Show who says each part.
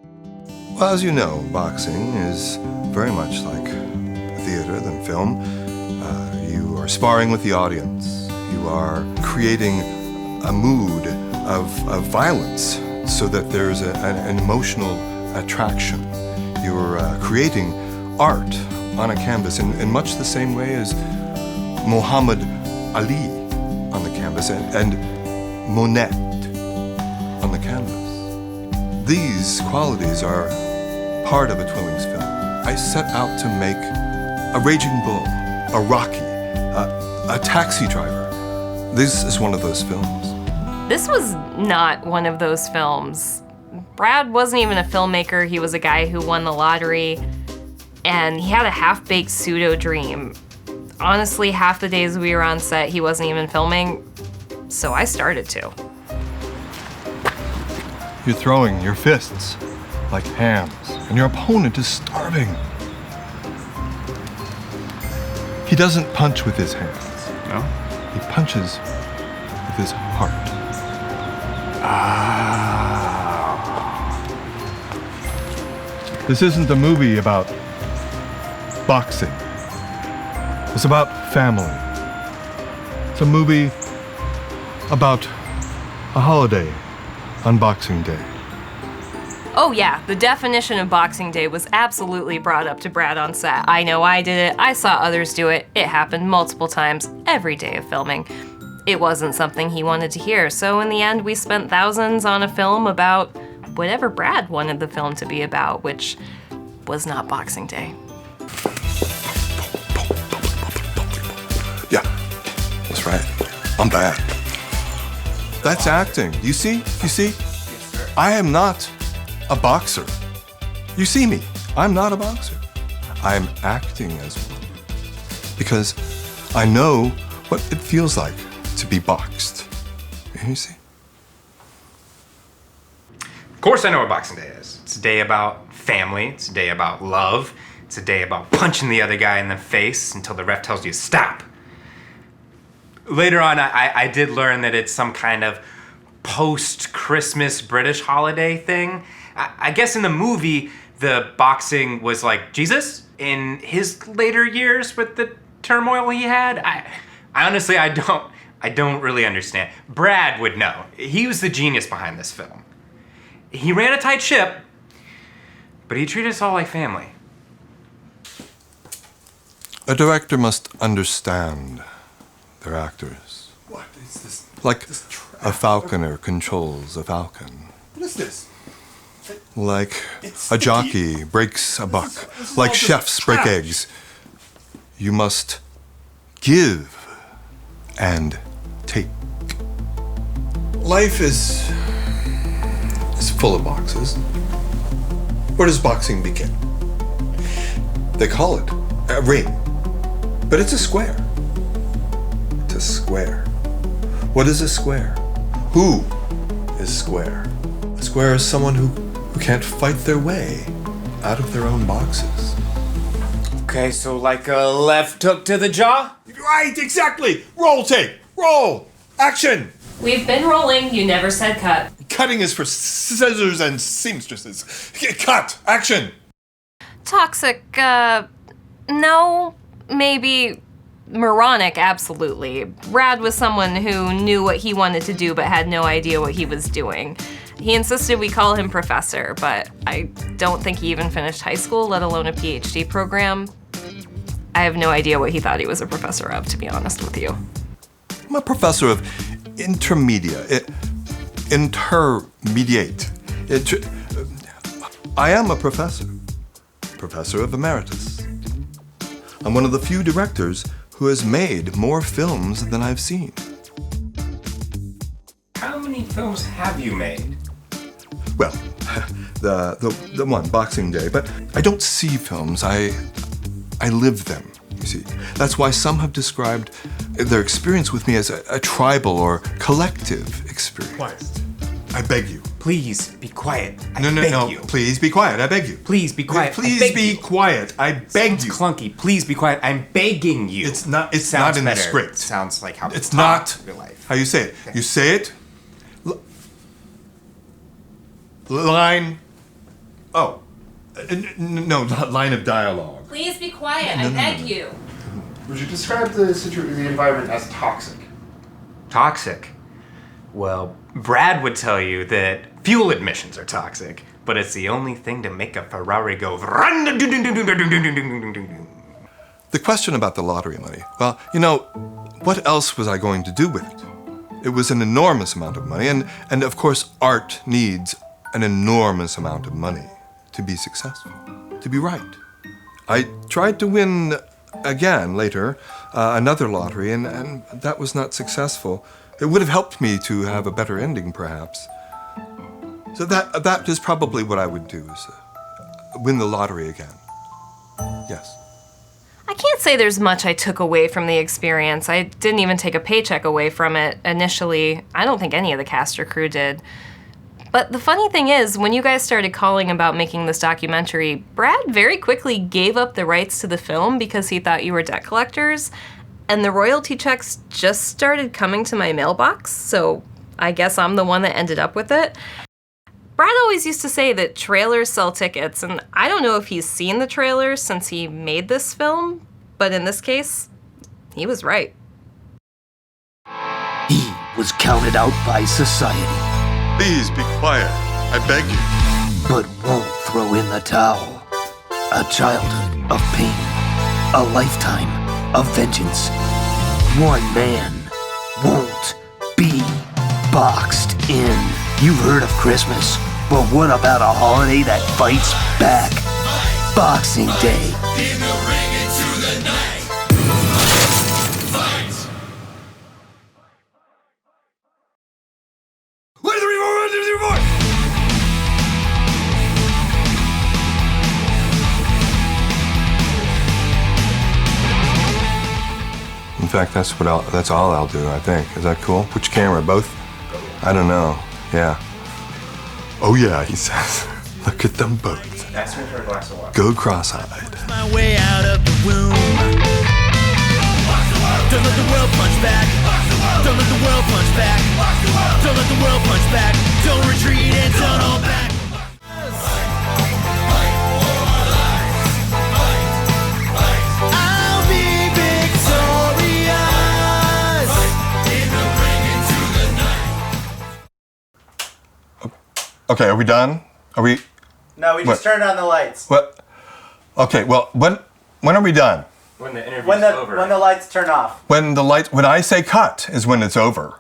Speaker 1: Well, as you know, boxing is very much like theater than film. You are sparring with the audience. You are creating a mood of violence so that there's an emotional attraction. You're creating art on a canvas in much the same way as Muhammad Ali on the canvas and Monet on the canvas. These qualities are part of a Twillings film. I set out to make a Raging Bull, a Rocky, a Taxi Driver. This is one of those films.
Speaker 2: This was not one of those films. Brad wasn't even a filmmaker. He was a guy who won the lottery, and he had a half-baked pseudo dream. Honestly, half the days we were on set, he wasn't even filming, so I started to.
Speaker 1: You're throwing your fists like hams, and your opponent is starving. He doesn't punch with his hands.
Speaker 3: No?
Speaker 1: He punches with his heart. This isn't a movie about boxing. It's about family. It's a movie about a holiday on Boxing Day.
Speaker 2: Oh yeah, the definition of Boxing Day was absolutely brought up to Brad on set. I know I did it, I saw others do it. It happened multiple times every day of filming. It wasn't something he wanted to hear, so in the end we spent thousands on a film about whatever Brad wanted the film to be about, which was not Boxing Day.
Speaker 1: Yeah, that's right. I'm bad. That's acting. You see? You see?
Speaker 3: Yes, sir.
Speaker 1: I am not a boxer. You see me. I'm not a boxer. I'm acting as one. Because I know what it feels like to be boxed. You see?
Speaker 3: Of course I know what Boxing Day is. It's a day about family. It's a day about love. It's a day about punching the other guy in the face until the ref tells you to stop. Later on, I did learn that it's some kind of post-Christmas British holiday thing. I guess in the movie, the boxing was like Jesus in his later years with the turmoil he had. I honestly, I don't really understand. Brad would know. He was the genius behind this film. He ran a tight ship, but he treated us all like family.
Speaker 1: A director must understand their actors.
Speaker 4: What is this?
Speaker 1: Like
Speaker 4: This trap.
Speaker 1: a falconer controls a falcon.
Speaker 4: What is this?
Speaker 1: Like
Speaker 4: It's
Speaker 1: a
Speaker 4: the-
Speaker 1: jockey breaks a buck.
Speaker 4: this is
Speaker 1: Like
Speaker 4: all just
Speaker 1: chefs break
Speaker 4: trash.
Speaker 1: eggs. You must give and take. Life is full of boxes. Where does boxing begin? They call it a ring, but it's a square. It's a square. What is a square? Who is square? A square is someone who can't fight their way out of their own boxes.
Speaker 3: Okay, so like a left hook to the jaw?
Speaker 4: Right, exactly. Roll tape. Roll. Action.
Speaker 2: We've been rolling, you never said cut.
Speaker 1: Cutting is for scissors and seamstresses. Cut. Action.
Speaker 2: Toxic, no, maybe moronic, absolutely. Brad was someone who knew what he wanted to do but had no idea what he was doing. He insisted we call him professor, but I don't think he even finished high school, let alone a PhD program. I have no idea what he thought he was a professor of, to be honest with you.
Speaker 1: I'm a professor of intermediate. I am a professor. Professor of Emeritus. I'm one of the few directors who has made more films than I've seen.
Speaker 3: How many films have you made?
Speaker 1: Well, the one, Boxing Day, but I don't see films, I live them, you see. That's why some have described their experience with me as a tribal or collective experience.
Speaker 4: Quiet.
Speaker 1: I beg you.
Speaker 3: Please be quiet. I
Speaker 1: No,
Speaker 3: beg you.
Speaker 1: please be quiet, I beg you.
Speaker 3: Please be quiet. I
Speaker 1: Please
Speaker 3: beg
Speaker 1: be
Speaker 3: you.
Speaker 1: quiet, I beg
Speaker 3: Sounds
Speaker 1: you.
Speaker 3: clunky. Please be quiet. I'm begging you.
Speaker 1: It's not
Speaker 3: Sounds
Speaker 1: in the
Speaker 3: better.
Speaker 1: script.
Speaker 3: Sounds like how
Speaker 1: It's
Speaker 3: you
Speaker 1: not
Speaker 3: talk in real life.
Speaker 1: how you say it. You say it. Line Oh, no, line of dialogue.
Speaker 2: Please be quiet, I beg you.
Speaker 5: Would you describe the environment as toxic?
Speaker 3: Toxic? Well, Brad would tell you that fuel emissions are toxic, but it's the only thing to make a Ferrari go.
Speaker 1: The question about the lottery money, well, you know, what else was I going to do with it? It was an enormous amount of money, and of course, art needs an enormous amount of money to be successful, to be right. I tried to win again later, another lottery, and that was not successful. It would have helped me to have a better ending, perhaps. So that is probably what I would do, is win the lottery again. Yes.
Speaker 2: I can't say there's much I took away from the experience. I didn't even take a paycheck away from it initially. I don't think any of the cast or crew did. But the funny thing is, when you guys started calling about making this documentary, Brad very quickly gave up the rights to the film because he thought you were debt collectors, and the royalty checks just started coming to my mailbox, so I guess I'm the one that ended up with it. Brad always used to say that trailers sell tickets, and I don't know if he's seen the trailers since he made this film, but in this case, he was right.
Speaker 6: He was counted out by society,
Speaker 1: Please be quiet, I beg you.
Speaker 6: but won't throw in the towel. A childhood of pain, a lifetime of vengeance. One man won't be boxed in. You've heard of Christmas, but what about a holiday that fights back? Boxing Day.
Speaker 4: In the ring into the night. Fight. One, three, four, one, two, three, four.
Speaker 1: In fact, that's all I'll do, I think. Is that cool? Which camera? Both? I don't know. Yeah. Oh yeah, he says. Look at them both.
Speaker 3: Ask me for a glass of water.
Speaker 1: Go cross-eyed.
Speaker 6: My way out of the womb. Don't let the world punch back. Don't let the world punch back. Don't let the world punch back. Don't retreat and don't hold back. I'll be victorious.
Speaker 4: In the ring into the night.
Speaker 1: Okay, are we done? Are we?
Speaker 7: No, we just
Speaker 1: What?
Speaker 7: turned on the lights.
Speaker 1: What? Okay. Well, when are we done?
Speaker 3: When the interview's
Speaker 7: When
Speaker 3: over.
Speaker 7: the lights turn off.
Speaker 1: When I say cut is when it's over.